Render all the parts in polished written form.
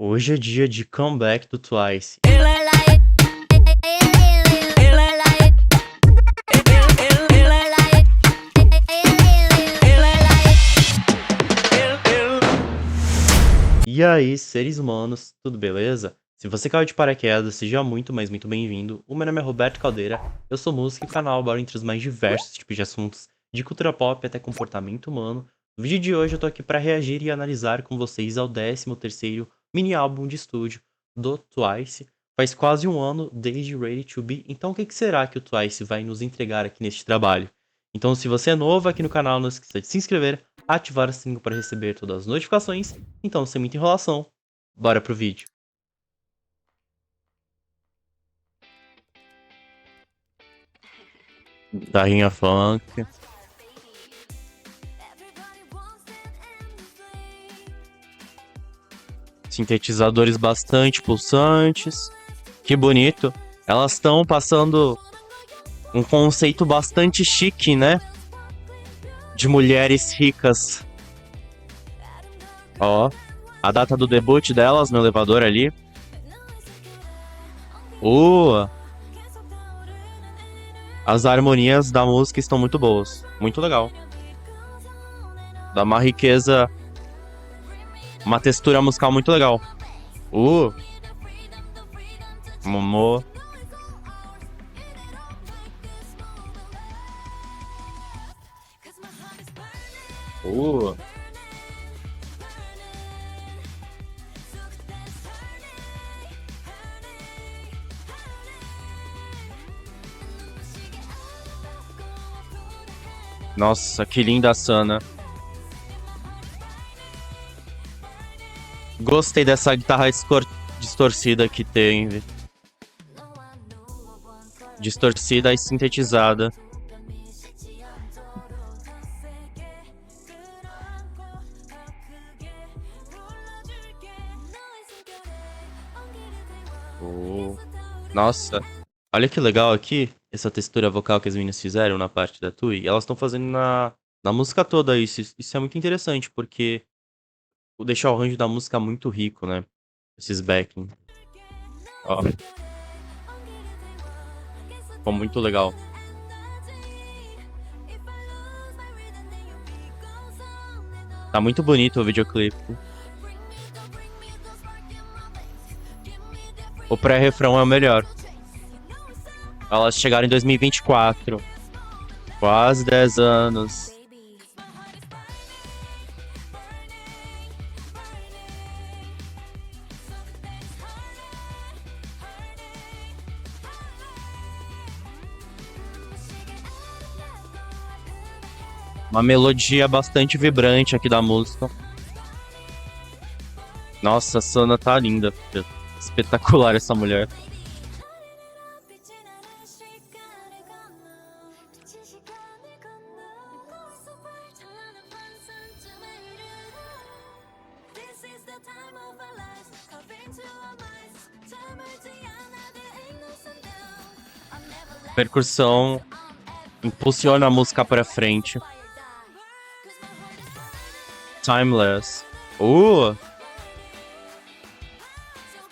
Hoje é dia de comeback do Twice. E aí, seres humanos, tudo beleza? Se você caiu de paraquedas, seja muito, mas muito bem-vindo. O meu nome é Roberto Caldeira, eu sou músico e o canal aborda entre os mais diversos tipos de assuntos, de cultura pop até comportamento humano. No vídeo de hoje eu tô aqui para reagir e analisar com vocês ao 13º mini álbum de estúdio do Twice. Faz quase um ano desde Ready to Be, então o que será que o Twice vai nos entregar aqui neste trabalho? Então se você é novo aqui no canal, não esqueça de se inscrever, ativar o sininho para receber todas as notificações. Então, sem muita enrolação, bora pro vídeo. Guitarrinha funk. Sintetizadores bastante pulsantes. Que bonito. Elas estão passando um conceito bastante chique, né? De mulheres ricas. Ó, a data do debut delas no elevador ali. As harmonias da música estão muito boas. Muito legal. Dá uma riqueza, uma textura musical muito legal. Momô. Nossa, que linda a Sana. Gostei dessa guitarra distorcida que tem. Distorcida e sintetizada. Nossa, olha que legal aqui, essa textura vocal que as meninas fizeram na parte da Tui. Elas estão fazendo na música toda isso. Isso é muito interessante, porque deixa o arranjo da música muito rico, né? Esses backing. Ó. Ficou muito legal. Tá muito bonito o videoclipe. O pré-refrão é o melhor. Elas chegaram em 2024. Quase 10 anos. Uma melodia bastante vibrante aqui da música. Nossa, a Sana tá linda. Espetacular essa mulher. Percussão impulsiona a música pra frente. Timeless. Ó,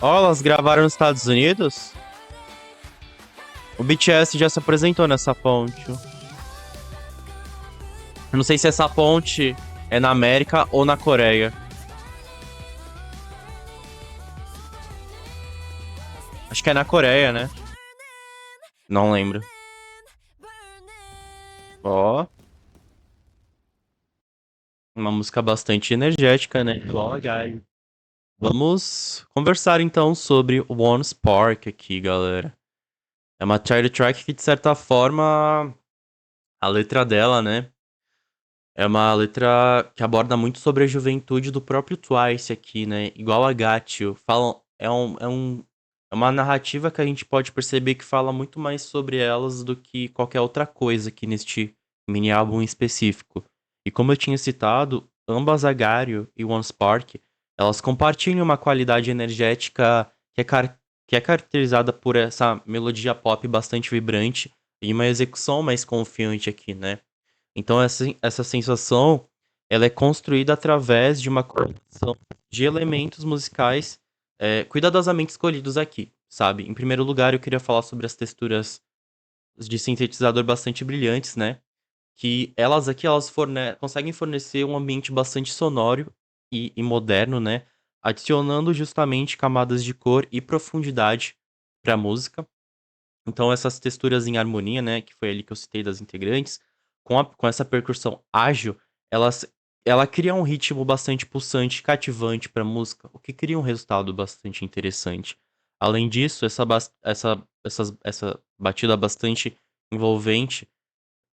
elas gravaram nos Estados Unidos? O BTS já se apresentou nessa ponte. Eu não sei se essa ponte é na América ou na Coreia. Acho que é na Coreia, né? Não lembro. Ó. Uma música bastante energética, né? Igual a Gaia. Vamos conversar então sobre One Spark aqui, galera. É uma title track que, de certa forma, a letra dela, né? É uma letra que aborda muito sobre a juventude do próprio Twice aqui, né? Igual a Gatio. Falam, é uma narrativa que a gente pode perceber que fala muito mais sobre elas do que qualquer outra coisa aqui neste mini álbum específico. E como eu tinha citado, ambas a Gario e One Spark, elas compartilham uma qualidade energética que é caracterizada por essa melodia pop bastante vibrante e uma execução mais confiante aqui, né? Então essa sensação, ela é construída através de uma combinação de elementos musicais cuidadosamente escolhidos aqui, sabe? Em primeiro lugar, eu queria falar sobre as texturas de sintetizador bastante brilhantes, né? Que elas aqui, conseguem fornecer um ambiente bastante sonoro e moderno, né? Adicionando justamente camadas de cor e profundidade para a música. Então essas texturas em harmonia, né, que foi ali que eu citei das integrantes, com essa percussão ágil, elas ela cria um ritmo bastante pulsante, cativante para a música, o que cria um resultado bastante interessante. Além disso, essa batida bastante envolvente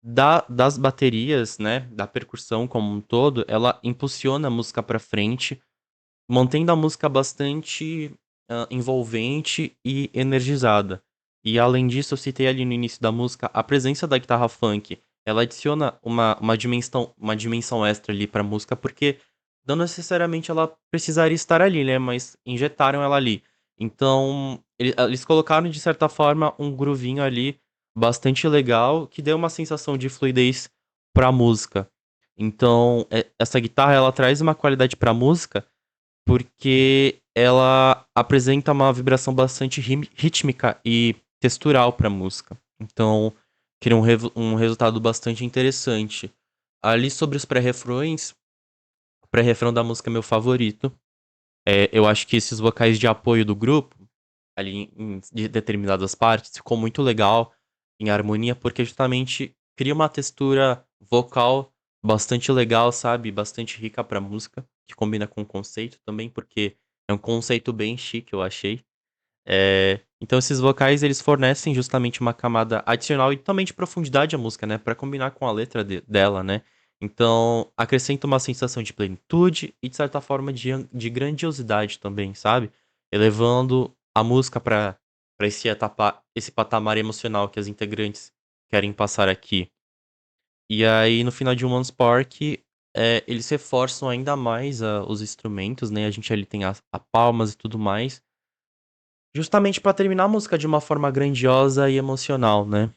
das baterias, né, da percussão como um todo, ela impulsiona a música para frente, mantendo a música bastante envolvente e energizada. E além disso, eu citei ali no início da música, a presença da guitarra funk, ela adiciona uma dimensão extra ali pra música, porque não necessariamente ela precisaria estar ali, né? Mas injetaram ela ali. Então, eles colocaram, de certa forma, um groovinho ali bastante legal, que deu uma sensação de fluidez pra música. Então, essa guitarra, ela traz uma qualidade pra música porque ela apresenta uma vibração bastante rítmica e textural para a música. Então, cria um resultado bastante interessante. Ali sobre os pré-refrões, o pré-refrão da música é meu favorito. Eu acho que esses vocais de apoio do grupo, ali de determinadas partes, ficou muito legal em harmonia, porque justamente cria uma textura vocal bastante legal, sabe? Bastante rica pra música, que combina com o conceito também, porque é um conceito bem chique, eu achei. Então esses vocais, eles fornecem justamente uma camada adicional e também de profundidade à música, né? Pra combinar com a letra dela, né? Então, acrescenta uma sensação de plenitude e, de certa forma, de grandiosidade também, sabe? Elevando a música pra esse patamar emocional que as integrantes querem passar aqui. E aí, no final de One Spark, eles reforçam ainda mais os instrumentos, né? A gente ali tem a palmas e tudo mais. Justamente pra terminar a música de uma forma grandiosa e emocional, né?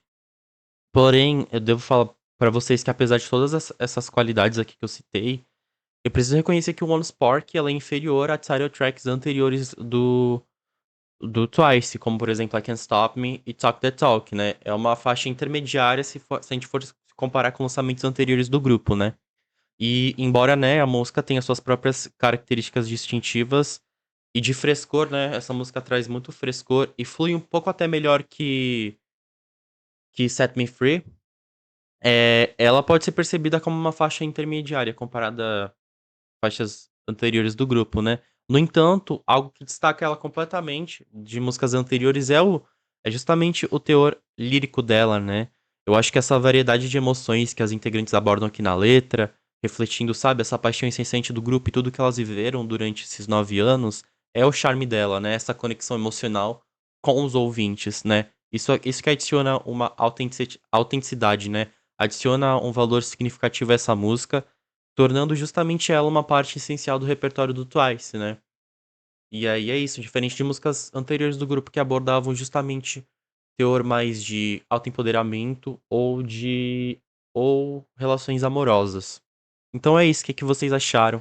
Porém, eu devo falar pra vocês que apesar de todas essas qualidades aqui que eu citei, eu preciso reconhecer que o One Spark ela é inferior a title tracks anteriores do Twice, como por exemplo I Can't Stop Me e Talk the Talk, né? É uma faixa intermediária se a gente for comparar com lançamentos anteriores do grupo, né? E embora, né, a música tenha suas próprias características distintivas e de frescor, né? Essa música traz muito frescor e flui um pouco até melhor que Set Me Free. Ela pode ser percebida como uma faixa intermediária comparada a faixas anteriores do grupo, né? No entanto, algo que destaca ela completamente de músicas anteriores é justamente o teor lírico dela, né? Eu acho que essa variedade de emoções que as integrantes abordam aqui na letra, refletindo, sabe, essa paixão incessante do grupo e tudo que elas viveram durante esses 9 anos, é o charme dela, né? Essa conexão emocional com os ouvintes, né? Isso que adiciona uma autenticidade, né? Adiciona um valor significativo a essa música, tornando justamente ela uma parte essencial do repertório do Twice, né? E aí é isso, diferente de músicas anteriores do grupo que abordavam justamente teor mais de autoempoderamento ou relações amorosas. Então é isso, o que vocês acharam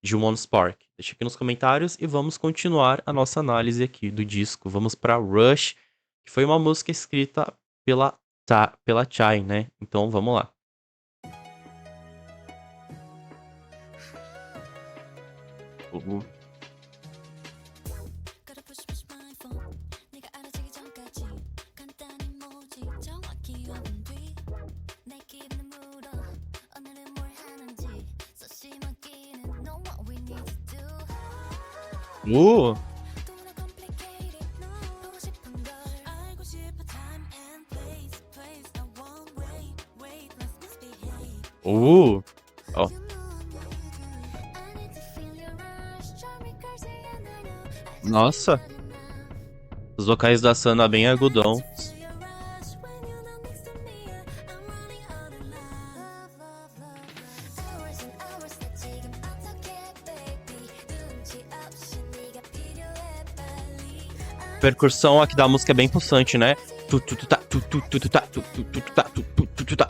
de One Spark? Deixa aqui nos comentários e vamos continuar a nossa análise aqui do disco. Vamos para Rush, que foi uma música escrita pela Chai, né? Então vamos lá. Uhum. Uh! Ó. Nossa, os vocais da Sana bem agudão. Percussão aqui da música é bem pulsante, né? Tu, tu, tu, tá, tu, tu, tu, tu, tá, tu, tu, tu, tu, tá, tu, tu, tu, tu, tá.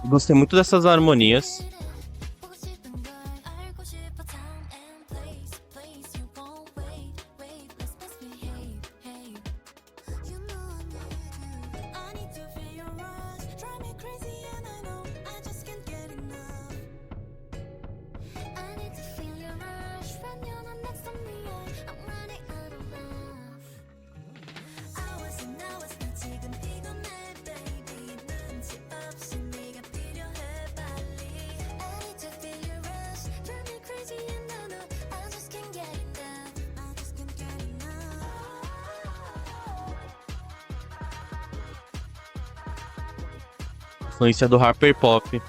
Gostei muito dessas harmonias. Influência do Harper Pop.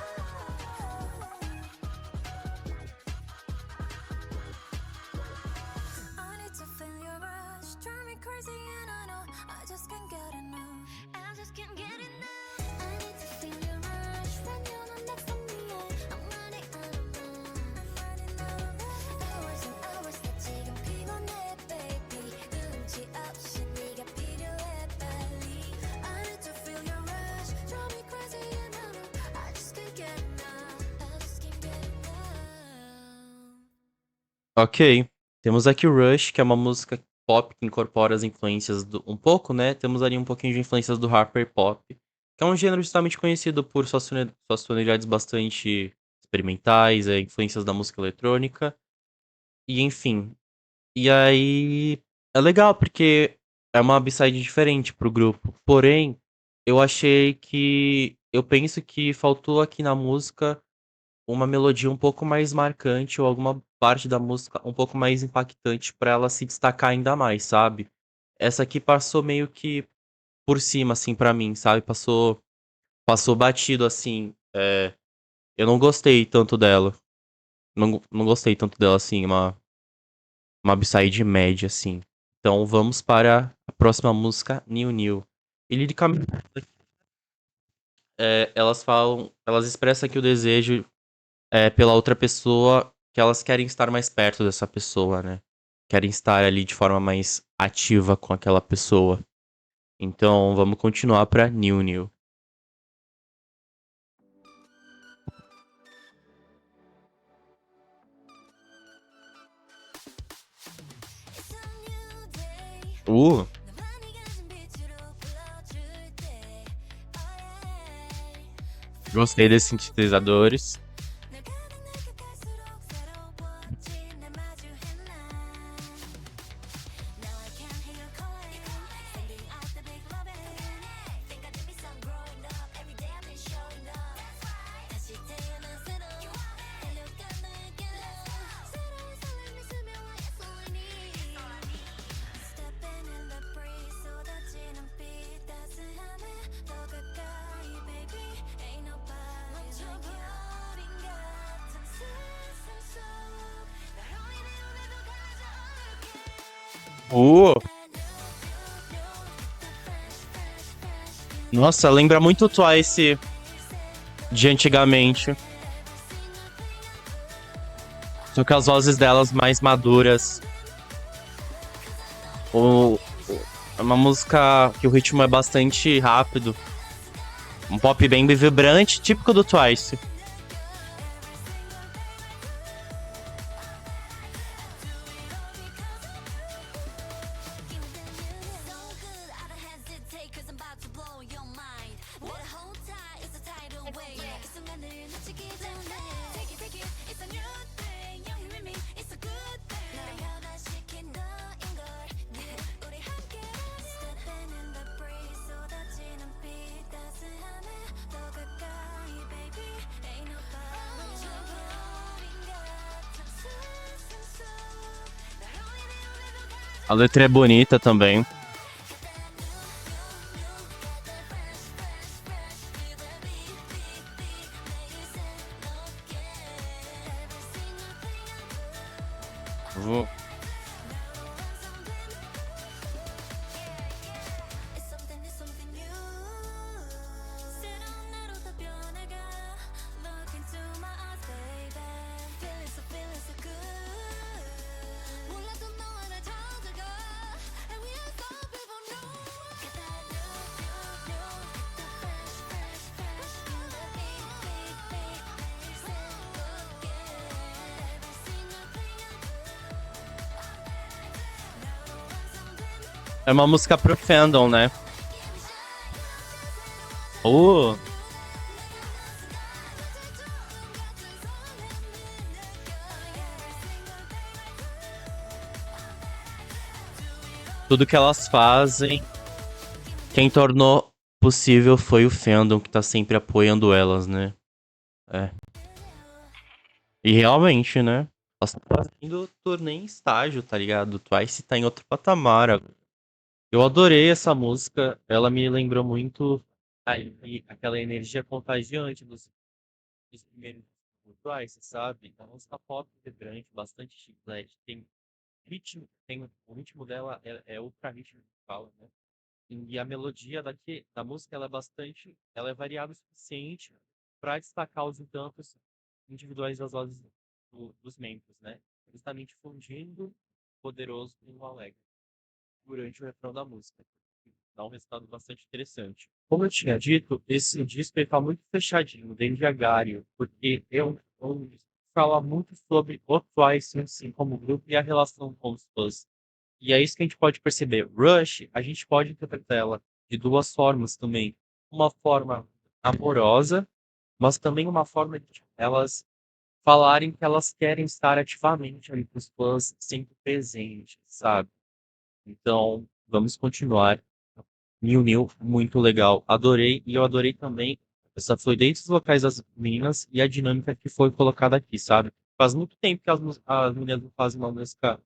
Ok. Temos aqui Rush, que é uma música pop que incorpora as influências do. Um pouco, né? Temos ali um pouquinho de influências do Harper Pop, que é um gênero justamente conhecido por suas sonoridades bastante experimentais, influências da música eletrônica, e enfim. E aí. É legal, porque é uma B-side diferente pro grupo. Porém, eu achei que. Eu penso que faltou aqui na música uma melodia um pouco mais marcante ou alguma parte da música um pouco mais impactante pra ela se destacar ainda mais, sabe? Essa aqui passou meio que por cima, assim, pra mim, sabe? Passou batido, assim. Eu não gostei tanto dela. Não gostei tanto dela, assim, uma B-side média, assim. Então vamos para a próxima música, New New. E liricamente, elas expressam aqui o desejo pela outra pessoa, que elas querem estar mais perto dessa pessoa, né? Querem estar ali de forma mais ativa com aquela pessoa. Então vamos continuar pra New New. Uh, gostei desses sintetizadores. Uh, nossa, lembra muito o Twice de antigamente. Só que as vozes delas mais maduras. O, é uma música que o ritmo é bastante rápido. Um pop bem vibrante, típico do Twice. A letra é bonita também. Vou... É uma música pro fandom, né? Uh, tudo que elas fazem, quem tornou possível foi o fandom que tá sempre apoiando elas, né? É. E realmente, né? Elas estão fazendo turnê em estágio, tá ligado? Twice tá em outro patamar agora. Eu adorei essa música, ela me lembrou muito aquela energia contagiante dos primeiros do Twice, sabe? A música pop vibrante, bastante chiclete, tem ritmo, o ritmo dela é ultra ritmo que fala, né? E a melodia da música ela é bastante, ela é variável o suficiente para destacar os encantos individuais das vozes dos membros, né? Justamente fundindo o poderoso com o alegre durante o refrão da música. Dá um resultado bastante interessante. Como eu tinha dito, esse disco está muito fechadinho, bem diagário, porque eu fala muito sobre o Twice em si como grupo e a relação com os fãs. E é isso que a gente pode perceber. Rush, a gente pode interpretar ela de duas formas também. Uma forma amorosa, mas também uma forma de elas falarem que elas querem estar ativamente ali com os fãs, sempre presentes, sabe? Então, vamos continuar. New New, muito legal. Adorei, e eu adorei também essa fluidez dos vocais das meninas e a dinâmica que foi colocada aqui, sabe? Faz muito tempo que as meninas não fazem uma música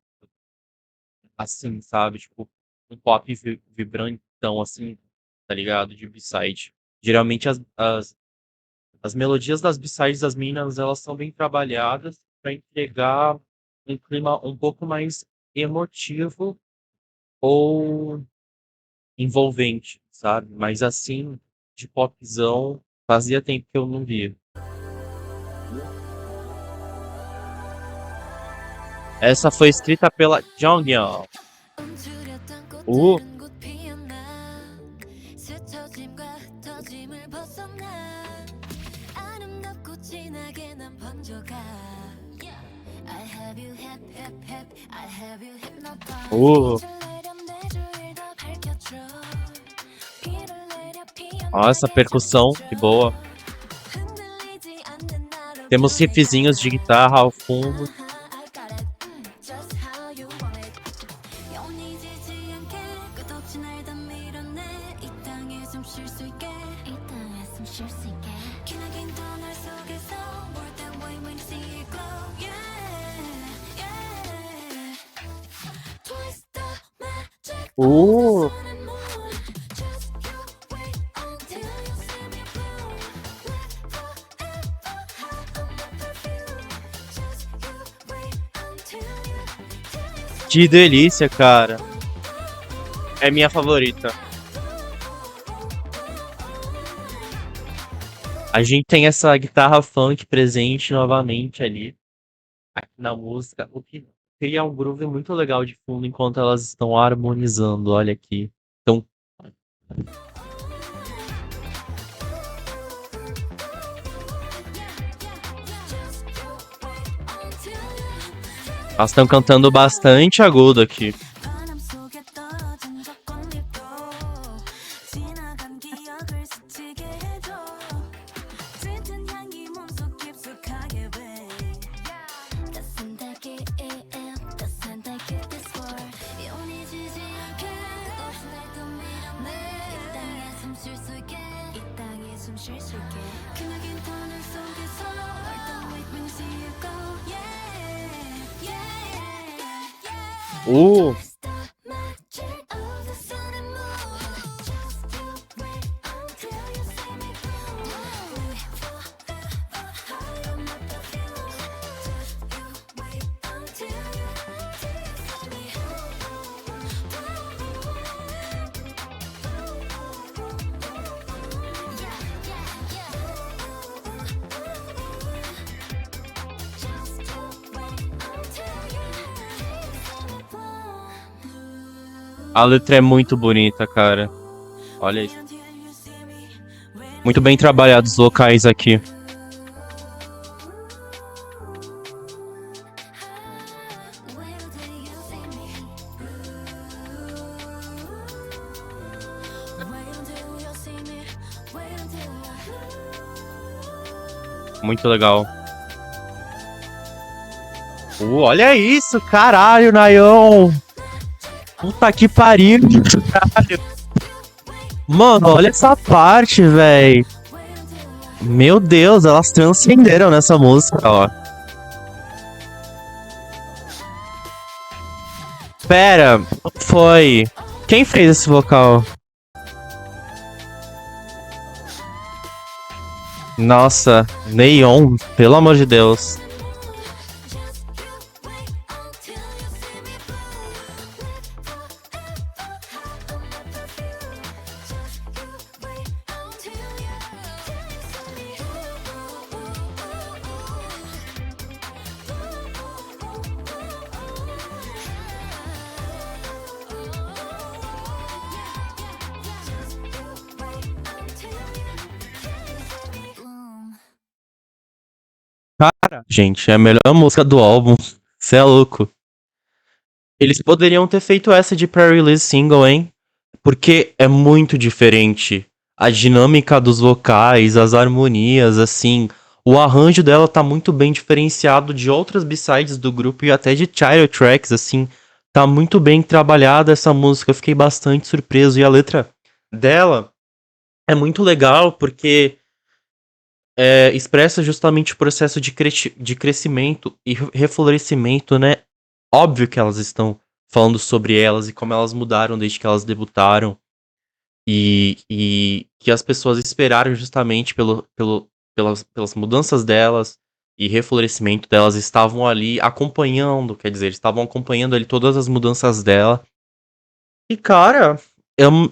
assim, sabe? Tipo, um pop vibrantão, assim, tá ligado? De B-side. Geralmente as melodias das B-sides das meninas, elas são bem trabalhadas para entregar um clima um pouco mais emotivo ou envolvente, sabe? Mas assim, de popzão, fazia tempo que eu não via. Essa foi escrita pela Jonghyun. Uh, uh. Ó, essa percussão, que boa. Temos riffzinhos de guitarra ao fundo. Uh, que delícia, cara. É minha favorita. A gente tem essa guitarra funk presente novamente ali, aqui na música, o que cria um groove muito legal de fundo enquanto elas estão harmonizando, olha aqui. Então, elas estão cantando bastante agudo aqui. Uh, a letra é muito bonita, cara. Olha isso. Muito bem trabalhados os vocais aqui. Muito legal. Olha isso, caralho, Nayon! Puta que pariu, caralho. Mano, olha essa parte, véi. Meu Deus, elas transcenderam nessa música, ó. Pera, foi. Quem fez esse vocal? Nossa, Neon, pelo amor de Deus. Cara, gente, é a melhor música do álbum. Cê é louco. Eles poderiam ter feito essa de pre-release single, hein? Porque é muito diferente. A dinâmica dos vocais, as harmonias, assim. O arranjo dela tá muito bem diferenciado de outras b-sides do grupo e até de title tracks, assim. Tá muito bem trabalhada essa música. Eu fiquei bastante surpreso. E a letra dela é muito legal porque expressa justamente o processo de crescimento e reflorescimento, né? Óbvio que elas estão falando sobre elas e como elas mudaram desde que elas debutaram. E que as pessoas esperaram justamente pelas mudanças delas e reflorescimento delas, estavam ali acompanhando, quer dizer, estavam acompanhando ali todas as mudanças dela. E, cara, é um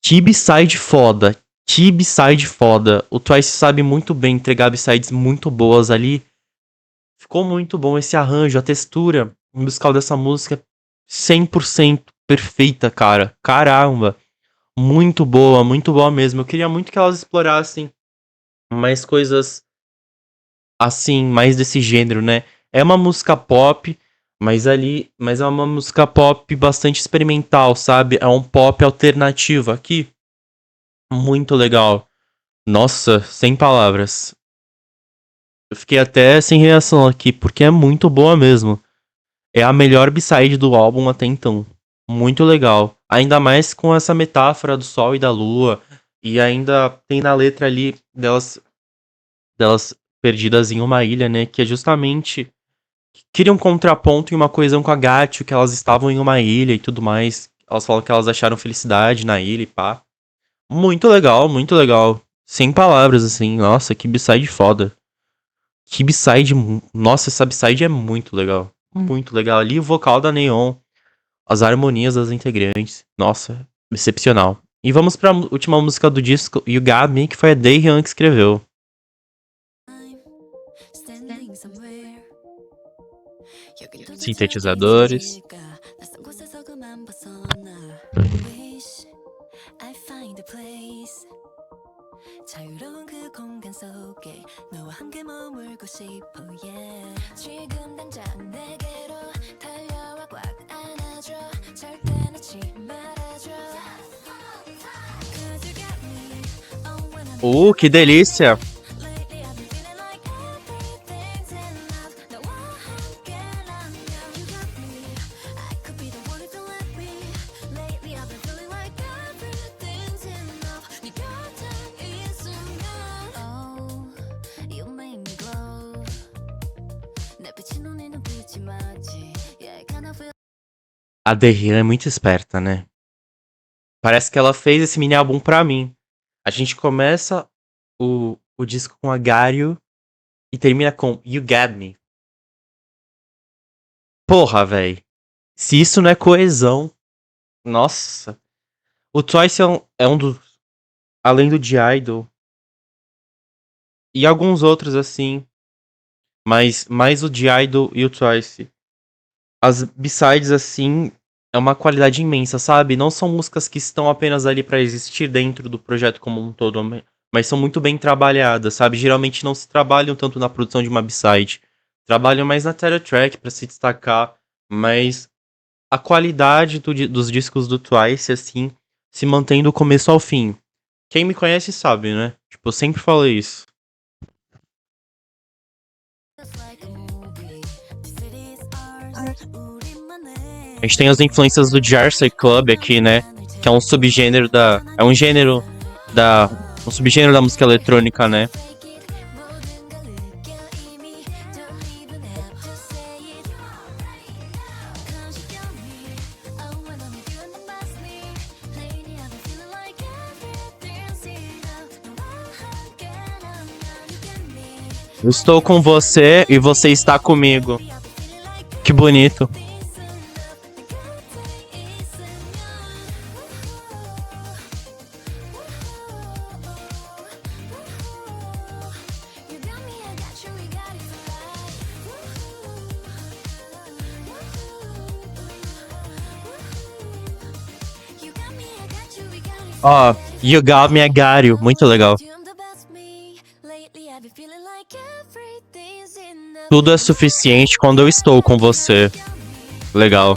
que B-side foda. Que B-side foda. O Twice sabe muito bem entregar B-sides muito boas ali. Ficou muito bom esse arranjo, a textura musical dessa música é 100% perfeita, cara. Caramba. Muito boa mesmo. Eu queria muito que elas explorassem mais coisas assim, mais desse gênero, né? É uma música pop, mas é uma música pop bastante experimental, sabe? É um pop alternativo aqui. Muito legal. Nossa, sem palavras. Eu fiquei até sem reação aqui, porque é muito boa mesmo. É a melhor B-side do álbum até então. Muito legal. Ainda mais com essa metáfora do sol e da lua. E ainda tem na letra ali delas perdidas em uma ilha, né? Que é justamente. Queria um contraponto e uma coesão com a Gatio, que elas estavam em uma ilha e tudo mais. Elas falam que elas acharam felicidade na ilha e pá. Muito legal, muito legal. Sem palavras, assim. Nossa, que B-side foda. Que B-side. Nossa, essa B-side é muito legal. Muito legal. Ali o vocal da Neon, as harmonias das integrantes. Nossa, excepcional. E vamos pra última música do disco, You Got Me, que foi a Daehyun que escreveu. Sintetizadores. 자유로운 그 공간 속에 너와 함께 머물고 싶어 yeah. 지금 당장 내게로 달려와 꽉 안아줘 절대 놓지 말아줘 Cause you got me oh when I'm que delícia! Lately I've been feeling like everything's enough 너와 함께라면 You got me I could be the one if you let me Lately I've been feeling like everything's enough 네 곁에 a Daehyun é muito esperta, né? Parece que ela fez esse mini álbum pra mim. A gente começa o disco com a Gario e termina com You Got Me. Porra, véi. Se isso não é coesão, nossa. O Twice é um dos... Além do G-Idol. E alguns outros, assim. Mas mais o G-Idol e o Twice. As B-sides, assim, é uma qualidade imensa, sabe? Não são músicas que estão apenas ali pra existir dentro do projeto como um todo, mas são muito bem trabalhadas, sabe? Geralmente não se trabalham tanto na produção de uma B-side. Trabalham mais na title track pra se destacar, mas a qualidade dos discos do Twice, assim, se mantém do começo ao fim. Quem me conhece sabe, né? Tipo, eu sempre falei isso. A gente tem as influências do Jersey Club aqui, né? Que é um subgênero da. É um gênero da. Um subgênero da música eletrônica, né? Eu estou com você e você está comigo. Que bonito. Ó, You Got Me, I Got You. Muito legal. Tudo é suficiente quando eu estou com você. Legal.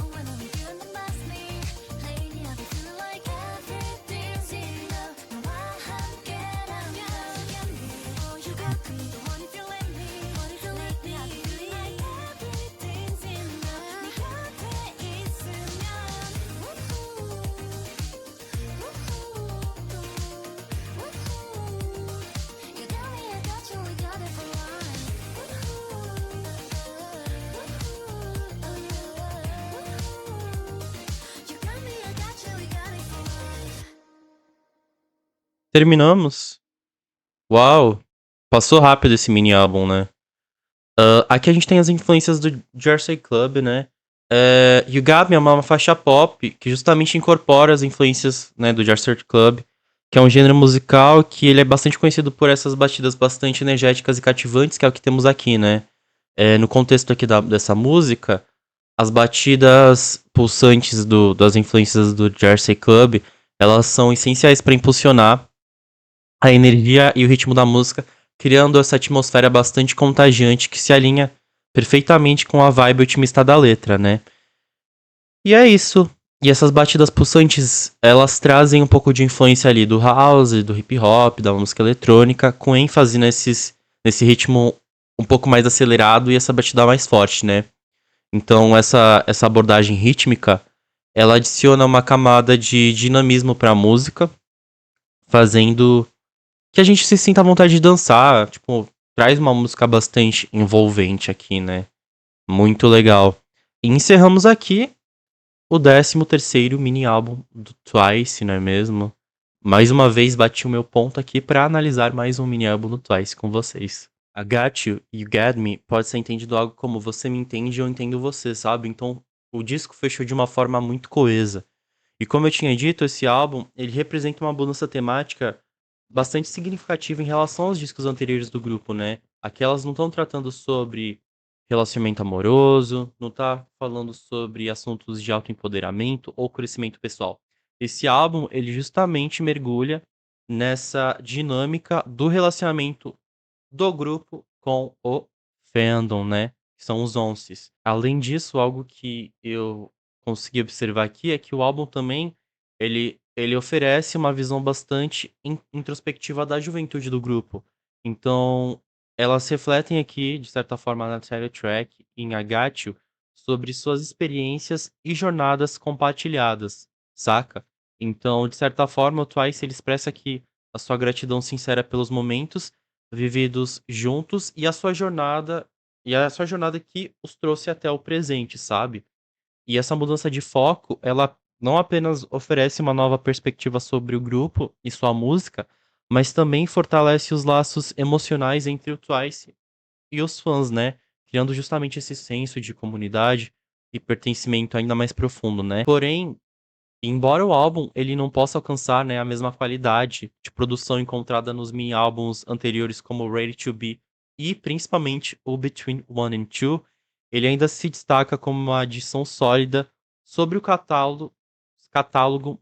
Terminamos? Uau! Passou rápido esse mini álbum, né? Aqui a gente tem as influências do Jersey Club, né? You Got Me é uma faixa pop que justamente incorpora as influências, né, do Jersey Club, que é um gênero musical que ele é bastante conhecido por essas batidas bastante energéticas e cativantes, que é o que temos aqui, né? No contexto aqui dessa música, as batidas pulsantes das influências do Jersey Club, elas são essenciais para impulsionar a energia e o ritmo da música, criando essa atmosfera bastante contagiante que se alinha perfeitamente com a vibe otimista da letra, né? E é isso. E essas batidas pulsantes, elas trazem um pouco de influência ali do house, do hip hop, da música eletrônica, com ênfase nesse ritmo um pouco mais acelerado e essa batida mais forte, né? Então essa abordagem rítmica, ela adiciona uma camada de dinamismo para a música, fazendo que a gente se sinta à vontade de dançar. Tipo, traz uma música bastante envolvente aqui, né? Muito legal. E encerramos aqui o 13º mini álbum do Twice, não é mesmo? Mais uma vez bati o meu ponto aqui para analisar mais um mini álbum do Twice com vocês. I Got You, You Get Me pode ser entendido algo como você me entende e eu entendo você, sabe? Então o disco fechou de uma forma muito coesa. E como eu tinha dito, esse álbum, ele representa uma mudança temática bastante significativa em relação aos discos anteriores do grupo, né? Aquelas não estão tratando sobre relacionamento amoroso, não tá falando sobre assuntos de autoempoderamento ou crescimento pessoal. Esse álbum, ele justamente mergulha nessa dinâmica do relacionamento do grupo com o fandom, né? Que são os onces. Além disso, algo que eu consegui observar aqui é que o álbum também ele oferece uma visão bastante introspectiva da juventude do grupo. Então, elas refletem aqui, de certa forma, na title track, em Agatio, sobre suas experiências e jornadas compartilhadas, saca? Então, de certa forma, o Twice ele expressa aqui a sua gratidão sincera pelos momentos vividos juntos e a sua jornada que os trouxe até o presente, sabe? E essa mudança de foco, ela não apenas oferece uma nova perspectiva sobre o grupo e sua música, mas também fortalece os laços emocionais entre o Twice e os fãs, né? Criando justamente esse senso de comunidade e pertencimento ainda mais profundo, né? Porém, embora o álbum ele não possa alcançar, né, a mesma qualidade de produção encontrada nos mini-álbuns anteriores como Ready to Be e principalmente o Between One and Two, ele ainda se destaca como uma adição sólida sobre o catálogo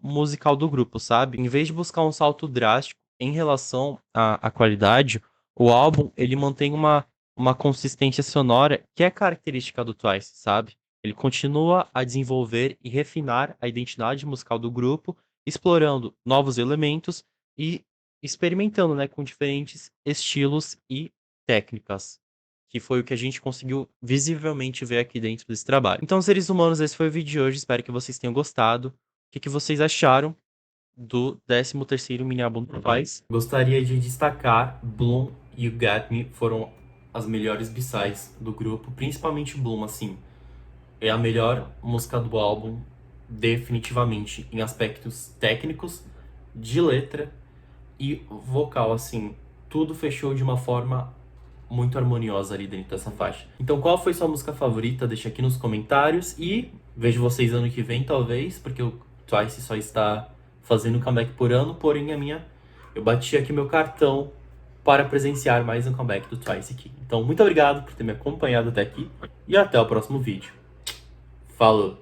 musical do grupo, sabe? Em vez de buscar um salto drástico em relação à qualidade, o álbum ele mantém uma consistência sonora que é característica do Twice, sabe? Ele continua a desenvolver e refinar a identidade musical do grupo, explorando novos elementos e experimentando, né, com diferentes estilos e técnicas. que foi o que a gente conseguiu visivelmente ver aqui dentro desse trabalho. Então, seres humanos, esse foi o vídeo de hoje. Espero que vocês tenham gostado. O que vocês acharam do 13º mini álbum do Twice? Gostaria de destacar Bloom e You Got Me foram as melhores b-sides do grupo, principalmente Bloom, assim. É a melhor música do álbum, definitivamente, em aspectos técnicos, de letra e vocal, assim. Tudo fechou de uma forma muito harmoniosa ali dentro dessa faixa. Então, qual foi sua música favorita? Deixa aqui nos comentários e vejo vocês ano que vem, talvez, porque o Twice só está fazendo um comeback por ano, porém eu bati aqui meu cartão para presenciar mais um comeback do Twice aqui. Então, muito obrigado por ter me acompanhado até aqui e até o próximo vídeo. Falou!